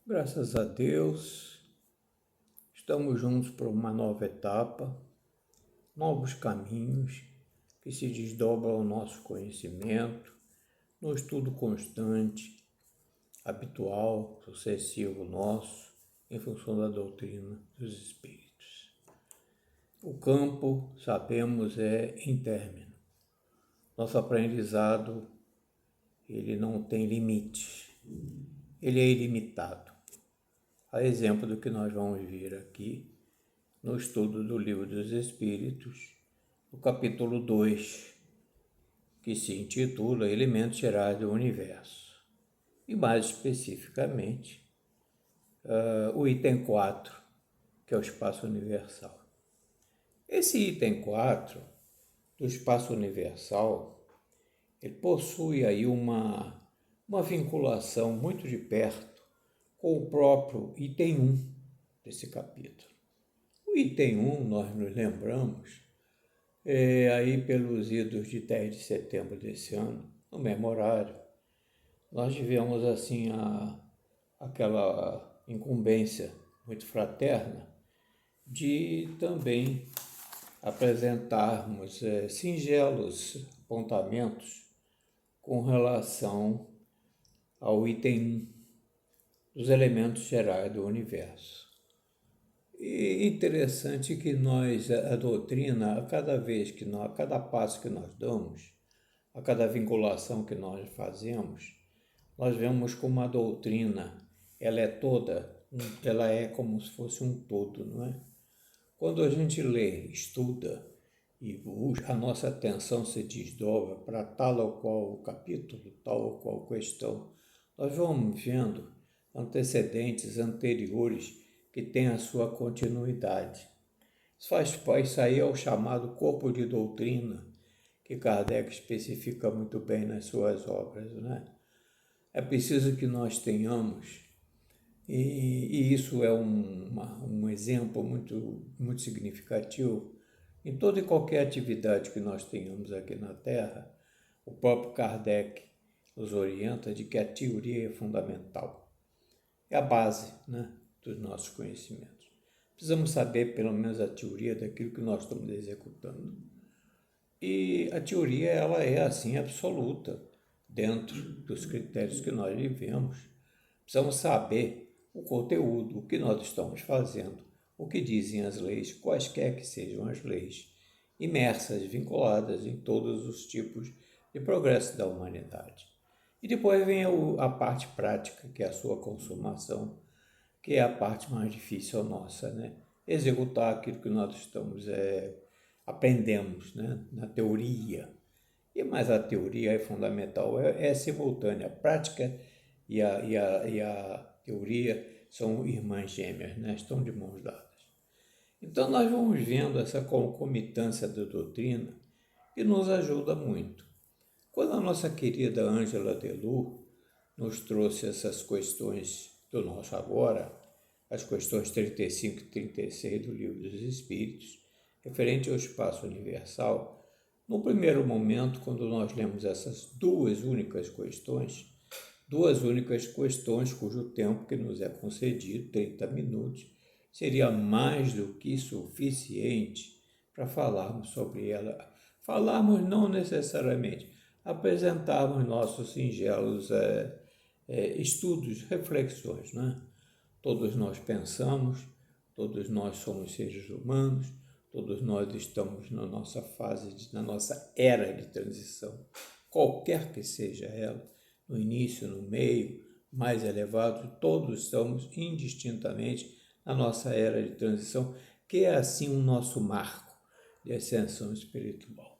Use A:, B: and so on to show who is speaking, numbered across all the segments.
A: Graças a Deus, estamos juntos por uma nova etapa, novos caminhos que se desdobram ao nosso conhecimento, no estudo constante, habitual, sucessivo nosso, em função da doutrina dos Espíritos. O campo, sabemos, é intérmino. Nosso aprendizado, ele não tem limites, ele é ilimitado. A exemplo do que nós vamos ver aqui no estudo do Livro dos Espíritos, o capítulo 2, que se intitula Elementos Gerais do Universo, e mais especificamente o item 4, que é o espaço universal. Esse item 4 do espaço universal, ele possui aí uma vinculação muito de perto com o próprio item 1 desse capítulo. O item 1, nós nos lembramos, aí pelos idos de 10 de setembro desse ano, no memorário, nós tivemos assim aquela incumbência muito fraterna de também apresentarmos singelos apontamentos com relação ao item 1 dos elementos gerais do universo. E interessante que a doutrina, a cada passo que nós damos, a cada vinculação que nós fazemos, nós vemos como a doutrina, ela é como se fosse um todo, não é? Quando a gente lê, estuda, e a nossa atenção se desdobra para tal ou qual capítulo, tal ou qual questão, nós vamos vendo antecedentes, anteriores, que têm a sua continuidade. Isso aí é o chamado corpo de doutrina, que Kardec especifica muito bem nas suas obras, né? É preciso que nós tenhamos, e isso é um exemplo muito significativo, em toda e qualquer atividade que nós tenhamos aqui na Terra, o próprio Kardec nos orienta de que a teoria é fundamental. É a base, né, dos nossos conhecimentos. Precisamos saber, pelo menos, a teoria daquilo que nós estamos executando. E a teoria, ela é, assim, absoluta, dentro dos critérios que nós vivemos. Precisamos saber o conteúdo, o que nós estamos fazendo, o que dizem as leis, quaisquer que sejam as leis, imersas, vinculadas em todos os tipos de progresso da humanidade. E depois vem a parte prática, que é a sua consumação, que é a parte mais difícil nossa, né? Executar aquilo que nós aprendemos, né? Na teoria. Mas a teoria é fundamental, é simultânea. A prática e a teoria são irmãs gêmeas, né? Estão de mãos dadas. Então nós vamos vendo essa concomitância da doutrina que nos ajuda muito. Quando a nossa querida Ângela Delur nos trouxe essas questões do nosso agora, as questões 35 e 36 do Livro dos Espíritos, referente ao espaço universal, no primeiro momento, quando nós lemos essas duas únicas questões cujo tempo que nos é concedido, 30 minutos, seria mais do que suficiente para falarmos sobre ela. Falarmos não necessariamente, apresentarmos nossos singelos estudos, reflexões, né? Todos nós pensamos, todos nós somos seres humanos, todos nós estamos na nossa na nossa era de transição, qualquer que seja ela, no início, no meio, mais elevado, todos estamos indistintamente na nossa era de transição, que é assim o nosso marco de ascensão espiritual.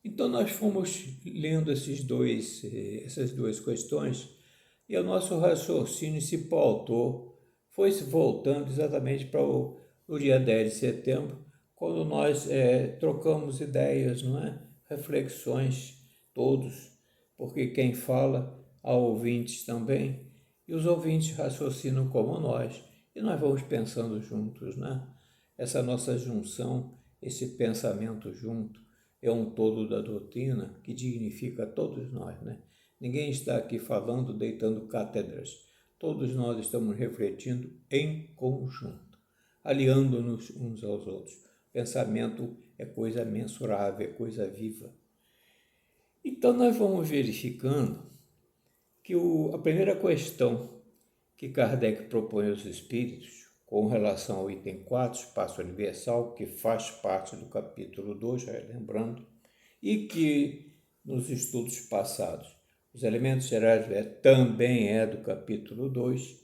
A: Então nós fomos lendo essas duas questões e o nosso raciocínio se pautou, foi se voltando exatamente para o dia 10 de setembro, quando nós trocamos ideias, não é? Reflexões, todos, porque quem fala há ouvintes também, e os ouvintes raciocinam como nós, e nós vamos pensando juntos, né? Essa nossa junção, esse pensamento junto, é um todo da doutrina que dignifica todos nós, né? Ninguém está aqui falando, deitando cátedras. todos nós estamos refletindo em conjunto, aliando-nos uns aos outros. Pensamento é coisa mensurável, é coisa viva. Então, nós vamos verificando que a primeira questão que Kardec propõe aos espíritos, com relação ao item 4, espaço universal, que faz parte do capítulo 2, lembrando, e que nos estudos passados, os elementos gerais também é do capítulo 2,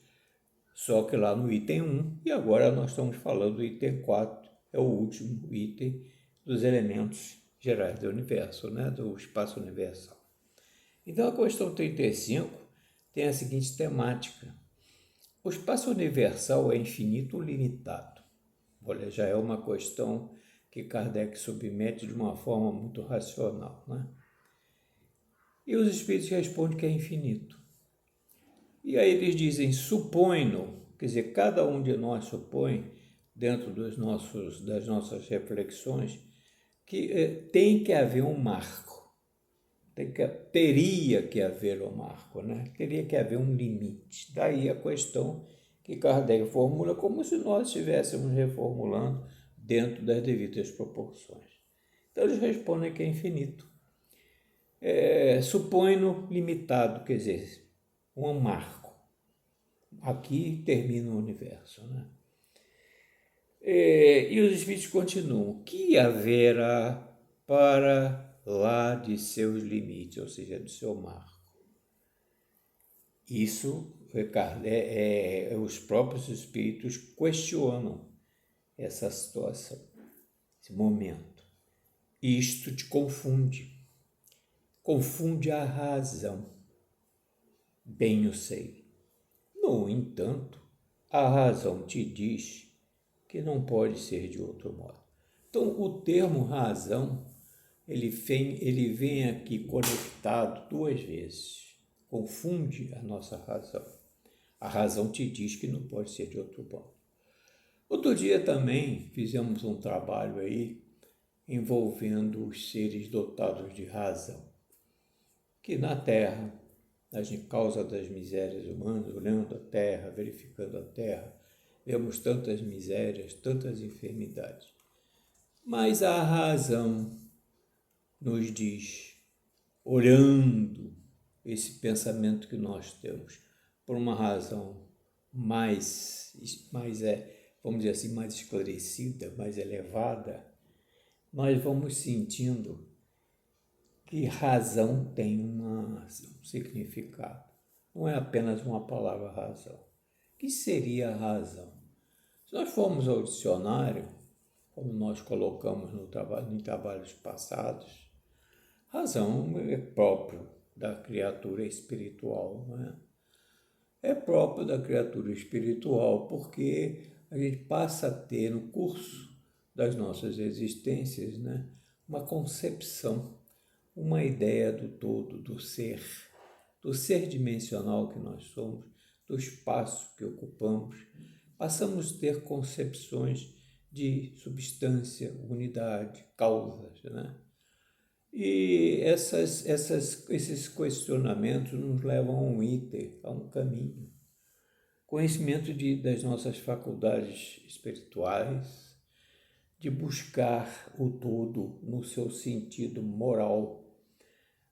A: só que lá no item 1, e agora nós estamos falando do item 4, é o último item dos elementos gerais do universo, né, do espaço universal. Então a questão 35 tem a seguinte temática: o espaço universal é infinito ou limitado? Olha, já é uma questão que Kardec submete de uma forma muito racional, né? E os espíritos respondem que é infinito. E aí eles dizem, supõe-no, quer dizer, cada um de nós supõe, dentro das nossas reflexões, que tem que haver um marco. Teria que haver um marco, né? Teria que haver um limite. Daí a questão que Kardec formula como se nós estivéssemos reformulando dentro das devidas proporções. Então eles respondem que é infinito. Supõe-no limitado, quer dizer, um marco. Aqui termina o universo, né? E os espíritos continuam. Que haverá para lá de seus limites, ou seja, do seu marco? Isso, os próprios espíritos questionam essa situação, esse momento. Isto te confunde a razão, bem eu sei. No entanto, a razão te diz que não pode ser de outro modo. Então, o termo razão, ele vem aqui conectado duas vezes. Confunde a nossa razão. A razão te diz que não pode ser de outro modo. Outro dia também fizemos um trabalho aí envolvendo os seres dotados de razão, que na Terra, nas causa das misérias humanas, olhando a Terra, verificando a Terra, vemos tantas misérias, tantas enfermidades. Mas a razão nos diz, olhando esse pensamento que nós temos, por uma razão vamos dizer assim, mais esclarecida, mais elevada, nós vamos sentindo que razão tem um significado. Não é apenas uma palavra razão. O que seria a razão? Se nós formos ao dicionário, como nós colocamos em trabalhos passados, razão é próprio da criatura espiritual, não é? É próprio da criatura espiritual porque a gente passa a ter no curso das nossas existências, né, uma concepção, uma ideia do todo, do ser dimensional que nós somos, do espaço que ocupamos. Passamos a ter concepções de substância, unidade, causas, né? E esses questionamentos nos levam a um íter, a um caminho. Conhecimento das nossas faculdades espirituais, de buscar o todo no seu sentido moral,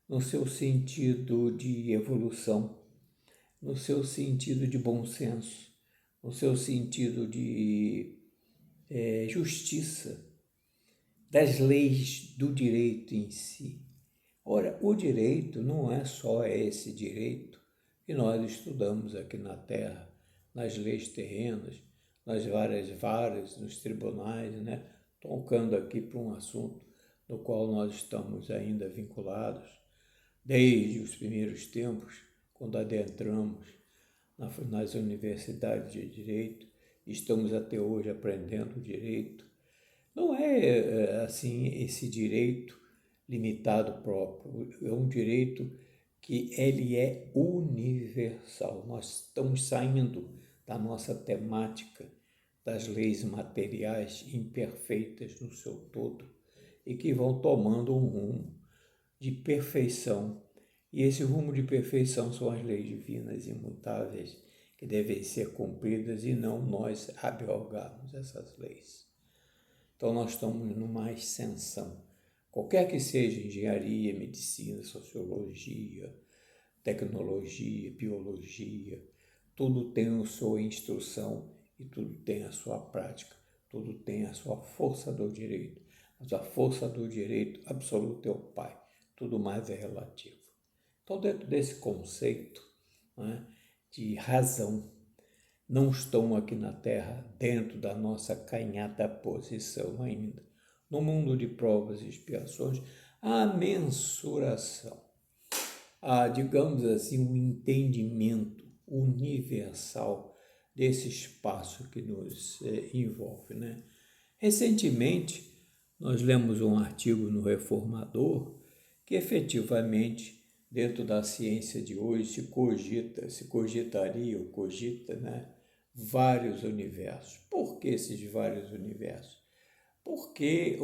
A: no seu sentido de evolução, no seu sentido de bom senso, no seu sentido de justiça, das leis do direito em si. Ora, o direito não é só esse direito que nós estudamos aqui na Terra, nas leis terrenas, nas várias varas, nos tribunais, né? Tocando aqui para um assunto no qual nós estamos ainda vinculados, desde os primeiros tempos, quando adentramos nas universidades de direito, estamos até hoje aprendendo direito. Não é assim esse direito limitado próprio, é um direito que ele é universal. Nós estamos saindo da nossa temática das leis materiais imperfeitas no seu todo e que vão tomando um rumo de perfeição. E esse rumo de perfeição são as leis divinas imutáveis que devem ser cumpridas e não nós abrogarmos essas leis. Então nós estamos numa ascensão. Qualquer que seja engenharia, medicina, sociologia, tecnologia, biologia, tudo tem a sua instrução e tudo tem a sua prática, tudo tem a sua força do direito. Mas a força do direito absoluta é o Pai, tudo mais é relativo. Então, dentro desse conceito, né, de razão, não estão aqui na Terra dentro da nossa canhada posição ainda. No mundo de provas e expiações, há mensuração, há, digamos assim, um entendimento universal desse espaço que nos envolve, né? Recentemente, nós lemos um artigo no Reformador que efetivamente, dentro da ciência de hoje, se cogitaria ou cogita, né, vários universos. Por que esses vários universos? Porque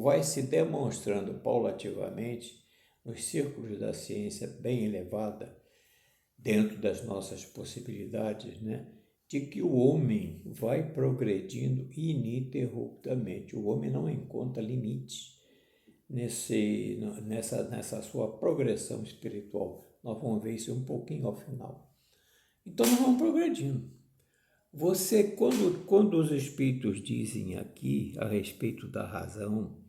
A: vai se demonstrando paulativamente, nos círculos da ciência bem elevada, dentro das nossas possibilidades, né, de que o homem vai progredindo ininterruptamente. O homem não encontra limites nessa sua progressão espiritual. Nós vamos ver isso um pouquinho ao final. Então, nós vamos progredindo. Quando os espíritos dizem aqui a respeito da razão,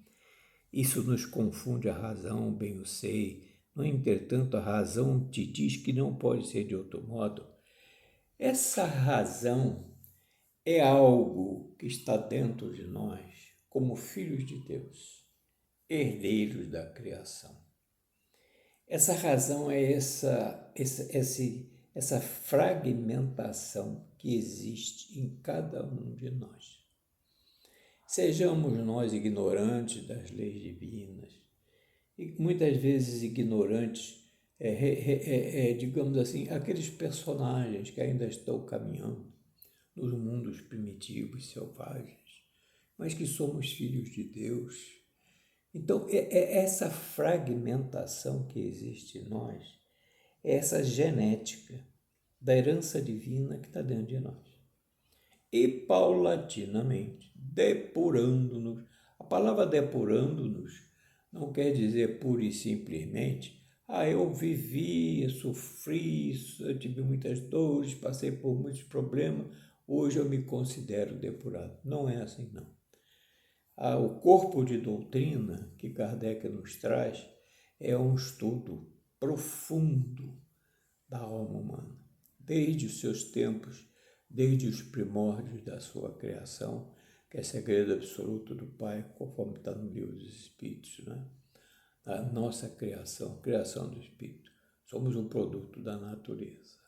A: isso nos confunde a razão, bem eu sei. No entretanto, a razão te diz que não pode ser de outro modo. Essa razão é algo que está dentro de nós, como filhos de Deus, herdeiros da criação. Essa razão é essa fragmentação que existe em cada um de nós. Sejamos nós ignorantes das leis divinas, e muitas vezes ignorantes, digamos assim, aqueles personagens que ainda estão caminhando nos mundos primitivos, selvagens, mas que somos filhos de Deus. Então, essa fragmentação que existe em nós, é essa genética da herança divina que está dentro de nós. E paulatinamente, depurando-nos. A palavra depurando-nos não quer dizer pura e simplesmente, eu vivi, sofri, eu tive muitas dores, passei por muitos problemas, hoje eu me considero depurado. Não é assim, não. O corpo de doutrina que Kardec nos traz é um estudo profundo da alma humana, desde os seus tempos, desde os primórdios da sua criação, que é segredo absoluto do Pai, conforme está no Livro dos Espíritos, né? A nossa criação, criação do Espírito. Somos um produto da natureza.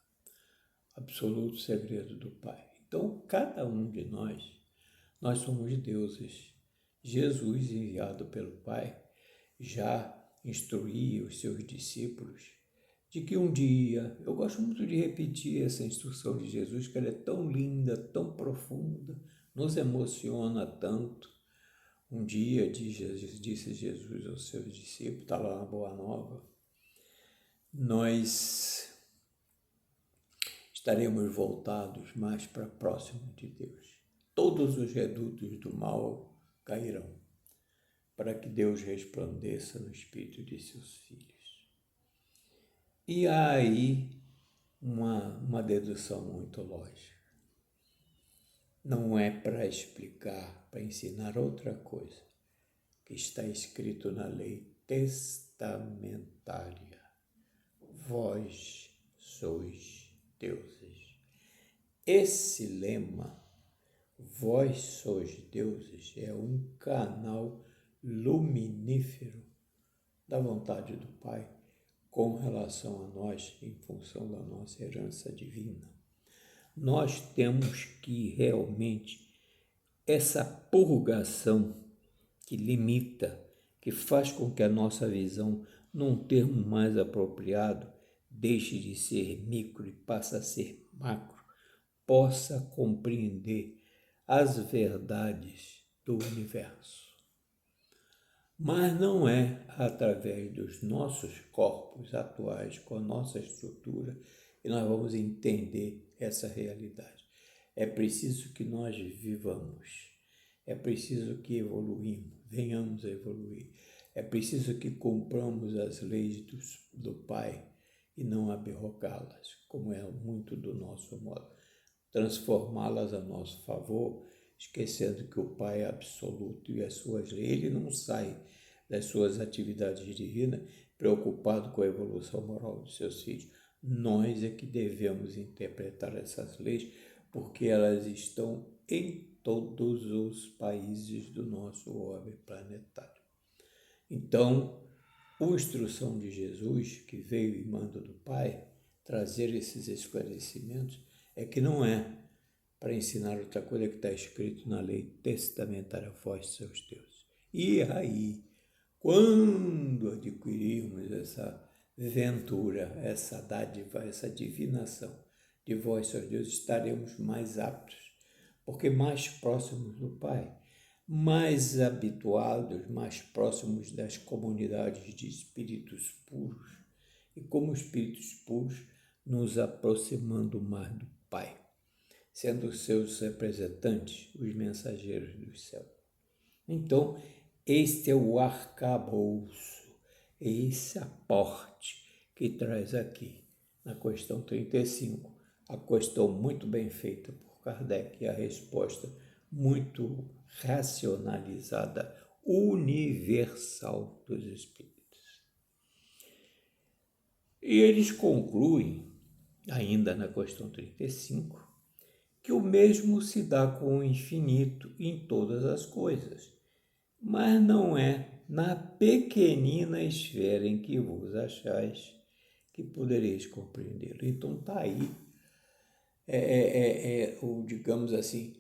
A: Absoluto segredo do Pai. Então, cada um de nós somos deuses. Jesus, enviado pelo Pai, já instruía os seus discípulos de que um dia, eu gosto muito de repetir essa instrução de Jesus, que ela é tão linda, tão profunda, nos emociona tanto. Um dia, disse Jesus aos seus discípulos, está lá na Boa Nova, nós estaremos voltados mais para próximo de Deus. Todos os redutos do mal cairão, para que Deus resplandeça no espírito de seus filhos. E há aí uma dedução muito lógica. Não é para explicar, para ensinar outra coisa que está escrito na lei testamentária. Vós sois deuses. Esse lema, vós sois deuses, é um canal luminífero da vontade do Pai com relação a nós, em função da nossa herança divina. Nós temos que realmente, essa purgação que limita, que faz com que a nossa visão, num termo mais apropriado, deixe de ser micro e passe a ser macro, possa compreender as verdades do universo. Mas não é através dos nossos corpos atuais, com a nossa estrutura, e nós vamos entender essa realidade. É preciso que nós vivamos, é preciso que evoluímos, venhamos a evoluir. É preciso que cumpramos as leis do Pai e não aberrocá-las, como é muito do nosso modo. Transformá-las a nosso favor, esquecendo que o Pai é absoluto e as suas leis, ele não sai das suas atividades divinas preocupado com a evolução moral dos seus filhos. Nós é que devemos interpretar essas leis, porque elas estão em todos os países do nosso orbe planetário. Então, a instrução de Jesus, que veio em mando do Pai, trazer esses esclarecimentos, é que não é para ensinar outra coisa que está escrito na lei testamentária, vós seus deuses. E aí, quando adquirirmos essa ventura, essa dádiva, essa divinação de vós seus deuses, estaremos mais aptos, porque mais próximos do Pai, mais habituados, mais próximos das comunidades de espíritos puros, e como espíritos puros, nos aproximando mais do Pai, sendo seus representantes os mensageiros do céu. Então, este é o arcabouço, esse aporte que traz aqui na questão 35, a questão muito bem feita por Kardec e a resposta muito racionalizada, universal dos espíritos. E eles concluem, ainda na questão 35, que o mesmo se dá com o infinito em todas as coisas, mas não é na pequenina esfera em que vos achais que podereis compreendê-lo. Então está aí, digamos assim,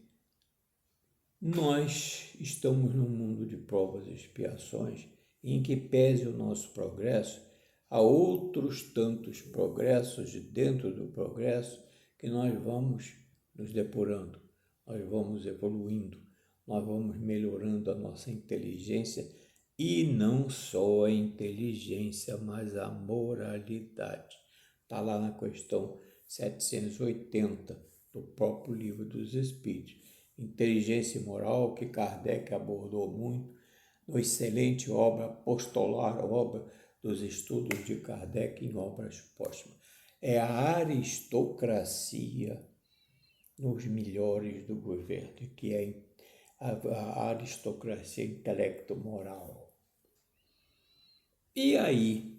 A: nós estamos num mundo de provas e expiações, em que pese o nosso progresso, há outros tantos progressos dentro do progresso que nós vamos nos depurando, nós vamos evoluindo, nós vamos melhorando a nossa inteligência, e não só a inteligência, mas a moralidade. Está lá na questão 780 do próprio Livro dos Espíritos. Inteligência e moral, que Kardec abordou muito, na excelente obra apostolar, a obra dos estudos de Kardec em obras póstumas. É a aristocracia nos melhores do governo, que é a aristocracia intelecto-moral. E aí,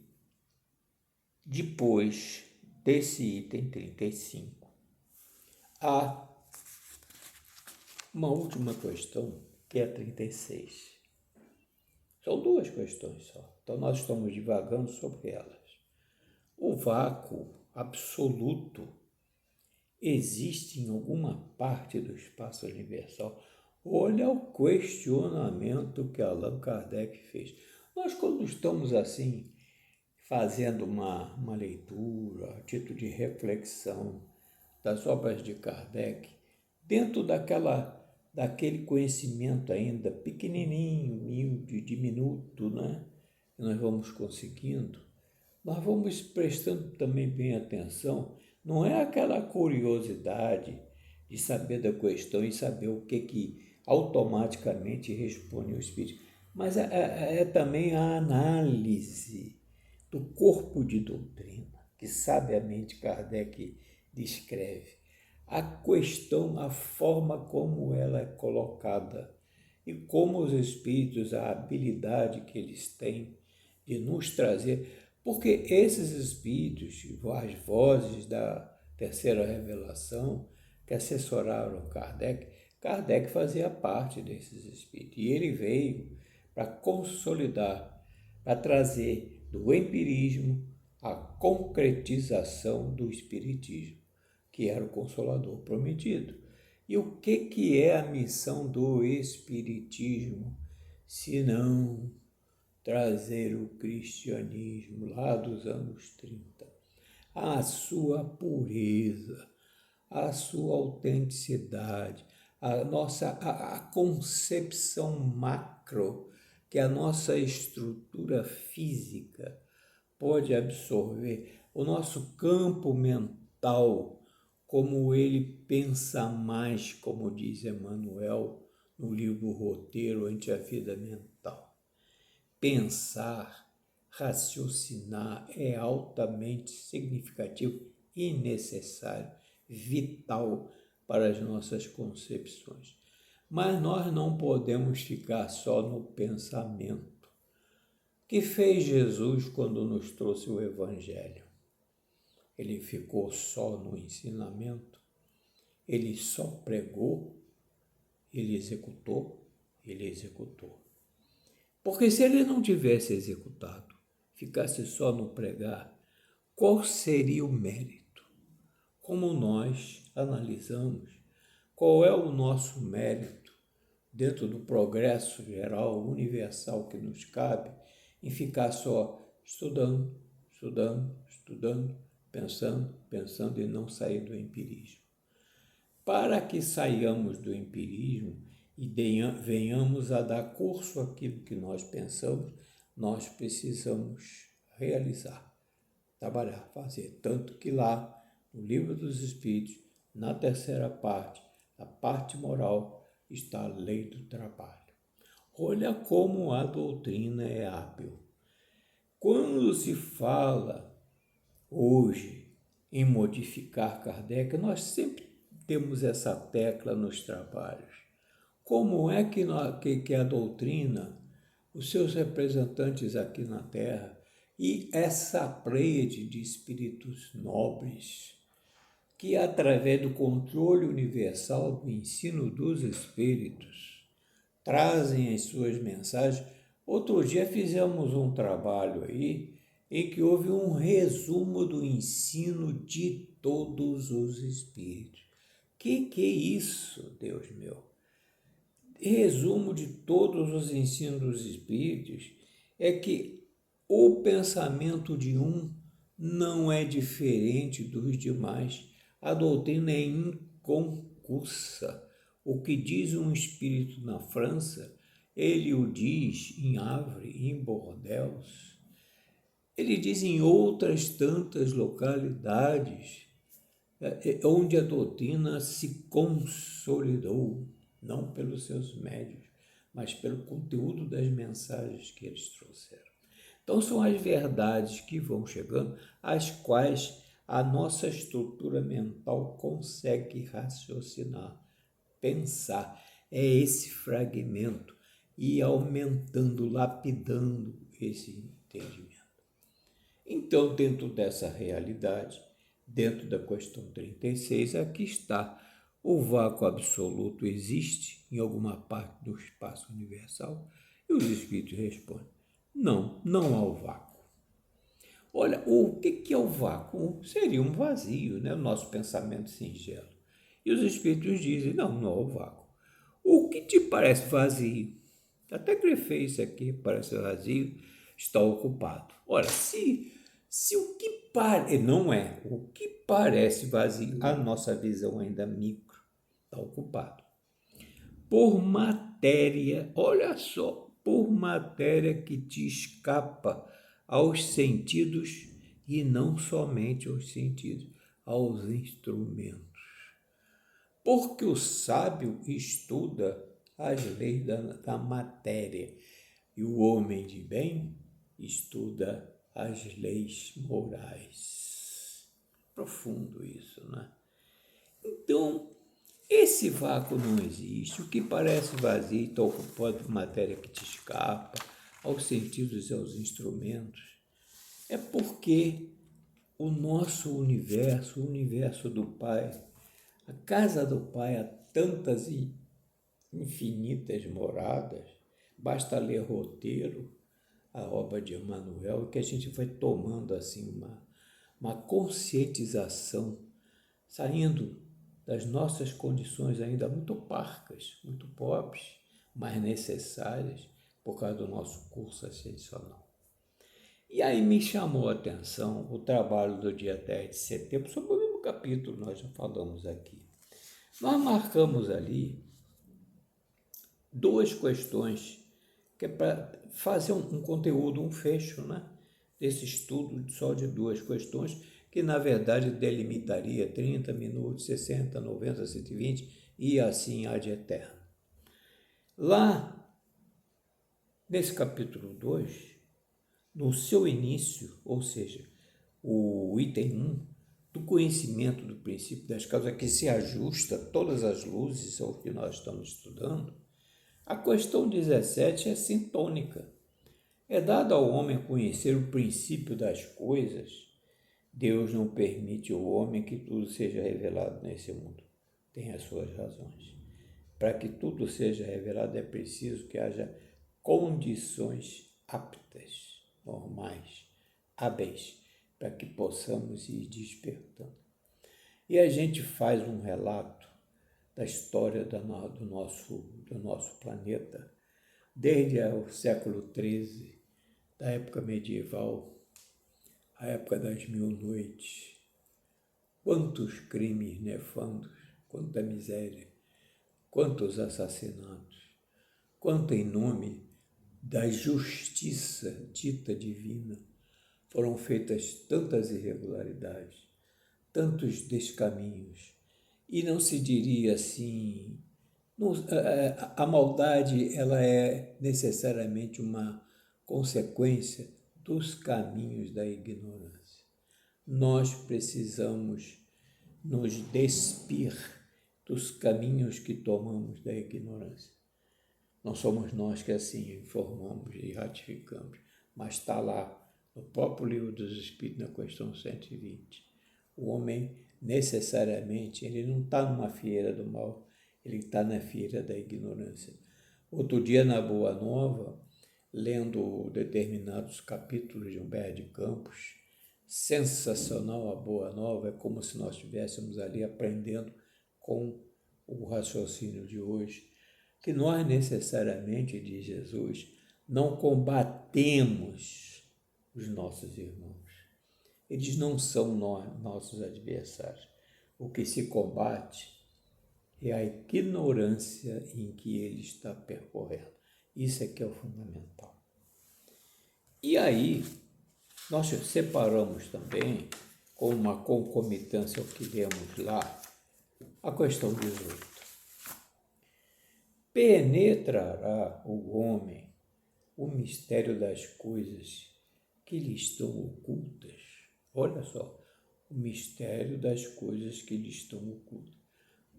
A: depois desse item 35, há uma última questão, que é a 36. São duas questões só, então nós estamos divagando sobre elas. O vácuo absoluto existe em alguma parte do espaço universal? Olha o questionamento que Allan Kardec fez. Nós, quando estamos assim, fazendo uma leitura, a título de reflexão das obras de Kardec, dentro daquele conhecimento ainda pequenininho, humilde, diminuto, né, que nós vamos conseguindo, nós vamos prestando também bem atenção. Não é aquela curiosidade de saber da questão e saber o que automaticamente responde o espírito, mas é também a análise do corpo de doutrina, que sabiamente Kardec descreve. A questão, a forma como ela é colocada e como os espíritos, a habilidade que eles têm de nos trazer, porque esses espíritos, as vozes da terceira revelação que assessoraram Kardec fazia parte desses espíritos, e ele veio para consolidar, para trazer do empirismo a concretização do espiritismo, que era o Consolador prometido. E o que é a missão do espiritismo, se não trazer o cristianismo lá dos anos 30, a sua pureza, a sua autenticidade, a concepção macro que a nossa estrutura física pode absorver, o nosso campo mental vital, como ele pensa mais, como diz Emmanuel no livro Roteiro ante a Vida Mental. Pensar, raciocinar é altamente significativo e necessário, vital para as nossas concepções. Mas nós não podemos ficar só no pensamento. O que fez Jesus quando nos trouxe o Evangelho? Ele ficou só no ensinamento? Ele só pregou? Ele executou? Ele executou. Porque se ele não tivesse executado, ficasse só no pregar, qual seria o mérito? Como nós analisamos qual é o nosso mérito dentro do progresso geral, universal que nos cabe, em ficar só estudando, estudando, estudando, pensando, pensando e não sair do empirismo. Para que saiamos do empirismo e venhamos a dar curso àquilo que nós pensamos, nós precisamos realizar, trabalhar, fazer. Tanto que lá, no Livro dos Espíritos, na terceira parte, a parte moral, está a lei do trabalho. Olha como a doutrina é hábil. Quando se fala hoje em modificar Kardec, nós sempre temos essa tecla nos trabalhos. Como é que a doutrina, os seus representantes aqui na Terra e essa pleiade de espíritos nobres, que através do controle universal do ensino dos espíritos, trazem as suas mensagens. Outro dia fizemos um trabalho aí em que houve um resumo do ensino de todos os espíritos. Que é isso, Deus meu? Resumo de todos os ensinos dos espíritos é que o pensamento de um não é diferente dos demais. A doutrina é inconcursa. O que diz um espírito na França, ele o diz em Havre, em Bordeaux. Ele diz em outras tantas localidades onde a doutrina se consolidou, não pelos seus médios, mas pelo conteúdo das mensagens que eles trouxeram. Então, são as verdades que vão chegando, as quais a nossa estrutura mental consegue raciocinar, pensar. É esse fragmento e aumentando, lapidando esse entendimento. Então, dentro dessa realidade, dentro da questão 36, aqui está. O vácuo absoluto existe em alguma parte do espaço universal? E os espíritos respondem, não, não há o vácuo. Olha, o que é o vácuo? Seria um vazio, né? O nosso pensamento singelo. E os espíritos dizem, não, não há o vácuo. O que te parece vazio? Até grifei isso aqui, parece vazio, está ocupado. Ora, se o que não é, o que parece vazio, a nossa visão ainda micro, está ocupado. Por matéria, olha só, por matéria que te escapa aos sentidos e não somente aos sentidos, aos instrumentos. Porque o sábio estuda as leis da matéria e o homem de bem estuda as leis morais. Profundo isso, né? Então, esse vácuo não existe. O que parece vazio está ocupado por matéria que te escapa, aos sentidos e aos instrumentos. É porque o nosso universo, o universo do Pai, a casa do Pai, há tantas e infinitas moradas. Basta ler Roteiro, a obra de Emmanuel, que a gente vai tomando assim uma conscientização, saindo das nossas condições ainda muito parcas, muito pobres, mas necessárias por causa do nosso curso ascensional. E aí me chamou a atenção o trabalho do dia 10 de setembro, sobre o mesmo capítulo nós já falamos aqui. Nós marcamos ali duas questões, que é para fazer um conteúdo, um fecho, né, desse estudo só de duas questões, que na verdade delimitaria 30 minutos, 60, 90, 120 e assim ad eterno. Lá, nesse capítulo 2, no seu início, ou seja, o item 1, do conhecimento do princípio das causas, que se ajusta todas as luzes ao que nós estamos estudando, a questão 17 é sintônica. É dado ao homem conhecer o princípio das coisas. Deus não permite ao homem que tudo seja revelado nesse mundo. Tem as suas razões. Para que tudo seja revelado é preciso que haja condições aptas, normais, hábeis, para que possamos ir despertando. E a gente faz um relato da história do nosso planeta, desde o século XIII, da época medieval, a época das 1000 noites. Quantos crimes nefandos, quanta miséria, quantos assassinatos, quanto em nome da justiça dita divina foram feitas tantas irregularidades, tantos descaminhos. E não se diria assim, a maldade ela é necessariamente uma consequência dos caminhos da ignorância. Nós precisamos nos despir dos caminhos que tomamos da ignorância. Não somos nós que assim informamos e ratificamos, mas está lá no próprio Livro dos Espíritos, na questão 120. O homem, necessariamente, ele não está numa fieira do mal, ele está na fieira da ignorância. Outro dia, na Boa Nova, lendo determinados capítulos de Humberto de Campos, sensacional a Boa Nova, é como se nós estivéssemos ali aprendendo com o raciocínio de hoje, que nós necessariamente, diz Jesus, não combatemos os nossos irmãos. Eles não são nossos adversários. O que se combate é a ignorância em que ele está percorrendo. Isso é que é o fundamental. E aí, nós separamos também, com uma concomitância ao que lemos lá, a questão 18. Penetrará o homem o mistério das coisas que lhe estão ocultas. Olha só, o mistério das coisas que lhe estão ocultas.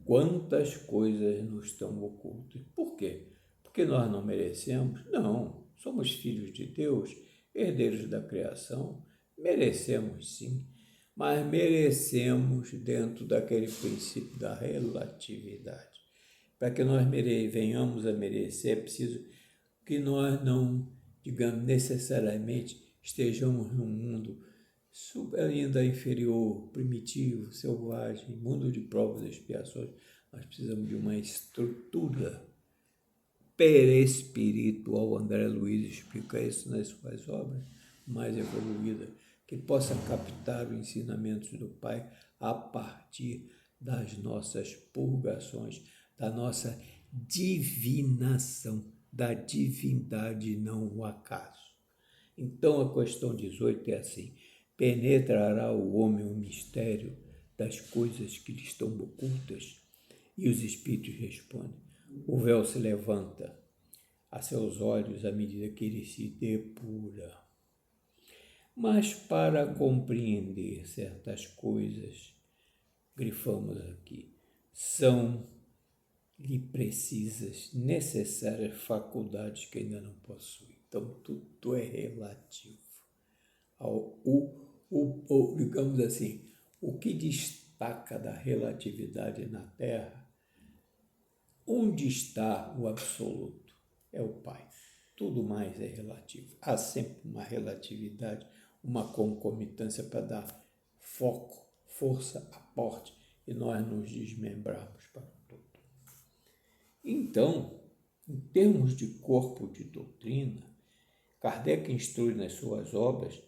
A: Quantas coisas nos estão ocultas? Por quê? Porque nós não merecemos? Não, somos filhos de Deus, herdeiros da criação, merecemos sim, mas merecemos dentro daquele princípio da relatividade. Para que nós venhamos a merecer, é preciso que nós não, digamos, necessariamente estejamos num mundo ainda inferior, primitivo, selvagem, mundo de provas e expiações. Nós precisamos de uma estrutura perespiritual. André Luiz explica isso nas suas obras mais evoluídas, que possa captar os ensinamentos do Pai a partir das nossas purgações, da nossa divinação, da divindade, não o acaso. Então a questão 18 é assim: penetrará o homem o mistério das coisas que lhe estão ocultas? E os espíritos respondem: o véu se levanta a seus olhos à medida que ele se depura. Mas para compreender certas coisas, grifamos aqui, são-lhe precisas, necessárias faculdades que ainda não possui. Então, tudo é relativo. Digamos assim, o que destaca da relatividade na Terra, onde está o absoluto? É o Pai. Tudo mais é relativo. Há sempre uma relatividade, uma concomitância para dar foco, força, aporte, e nós nos desmembrarmos para tudo. Então, em termos de corpo de doutrina, Kardec instrui nas suas obras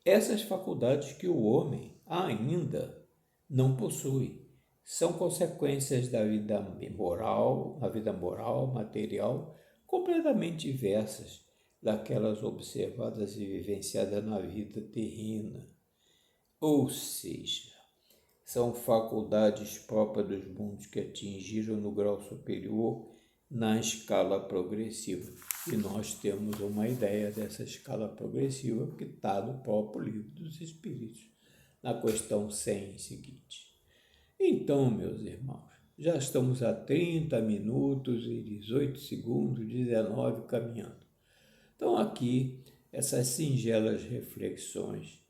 A: essas faculdades que o homem ainda não possui. São consequências da vida moral, material, completamente diversas daquelas observadas e vivenciadas na vida terrena. ou seja, são faculdades próprias dos mundos que atingiram no grau superior na escala progressiva. E nós temos uma ideia dessa escala progressiva que está no próprio Livro dos Espíritos, na questão 100 seguinte. Então, meus irmãos, já estamos a 30 minutos e 18 segundos, 19 caminhando. Então, aqui, essas singelas reflexões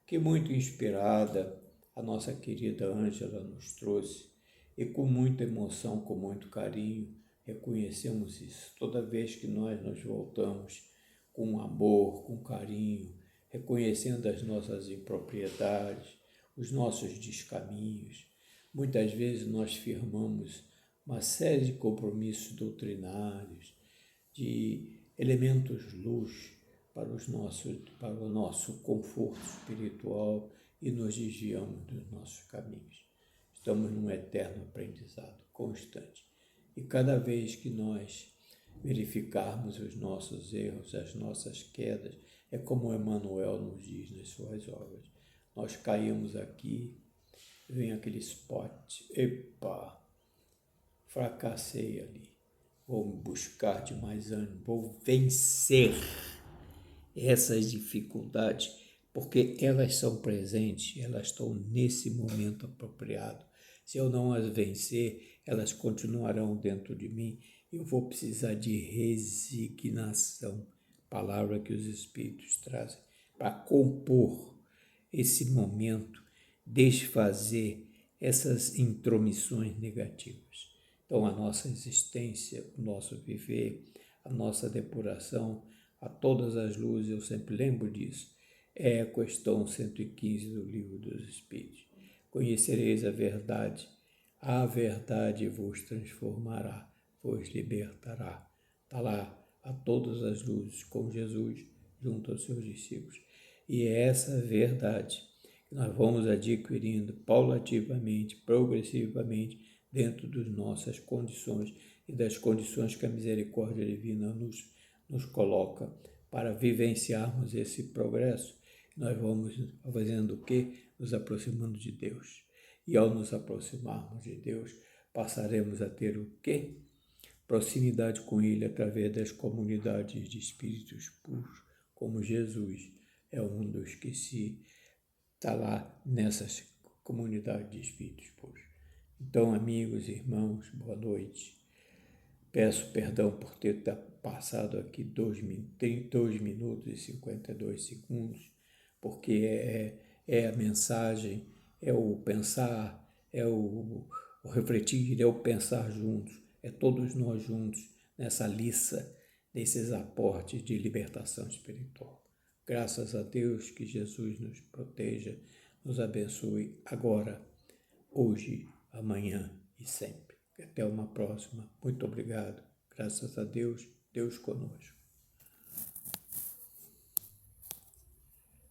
A: que, muito inspirada, a nossa querida Ângela nos trouxe, e com muita emoção, com muito carinho, reconhecemos isso. Toda vez que nós nos voltamos com amor, com carinho, reconhecendo as nossas impropriedades, os nossos descaminhos, muitas vezes nós firmamos uma série de compromissos doutrinários, de elementos luz para o nosso conforto espiritual e nos desviamos dos nossos caminhos. Estamos num eterno aprendizado constante. E cada vez que nós verificarmos os nossos erros, as nossas quedas, é como Emmanuel nos diz nas suas obras. Nós caímos aqui, vem aquele spot, epa, fracassei ali, vou buscar de mais ânimo, vou vencer essas dificuldades, porque elas são presentes, elas estão nesse momento apropriado. Se eu não as vencer, elas continuarão dentro de mim. Eu vou precisar de resignação, palavra que os Espíritos trazem, para compor esse momento, desfazer essas intromissões negativas. Então, a nossa existência, o nosso viver, a nossa depuração, a todas as luzes, eu sempre lembro disso, é a questão 115 do Livro dos Espíritos. Conhecereis a verdade vos transformará, vos libertará. Está lá, a todas as luzes, com Jesus junto aos seus discípulos. E é essa verdade que nós vamos adquirindo paulativamente, progressivamente, dentro das nossas condições e das condições que a misericórdia divina nos coloca para vivenciarmos esse progresso. Nós vamos fazendo o quê? Nos aproximando de Deus. E ao nos aproximarmos de Deus, passaremos a ter o quê? Proximidade com Ele através das comunidades de espíritos puros, como Jesus é um dos que está lá nessas comunidades de espíritos puros. Então, amigos, irmãos, boa noite. Peço perdão por ter passado aqui 2 minutos e 52 segundos, porque é a mensagem, é o pensar, é o refletir, é o pensar juntos, é todos nós juntos nessa liça desses aportes de libertação espiritual. Graças a Deus, que Jesus nos proteja, nos abençoe agora, hoje, amanhã e sempre. Até uma próxima. Muito obrigado. Graças a Deus, Deus conosco.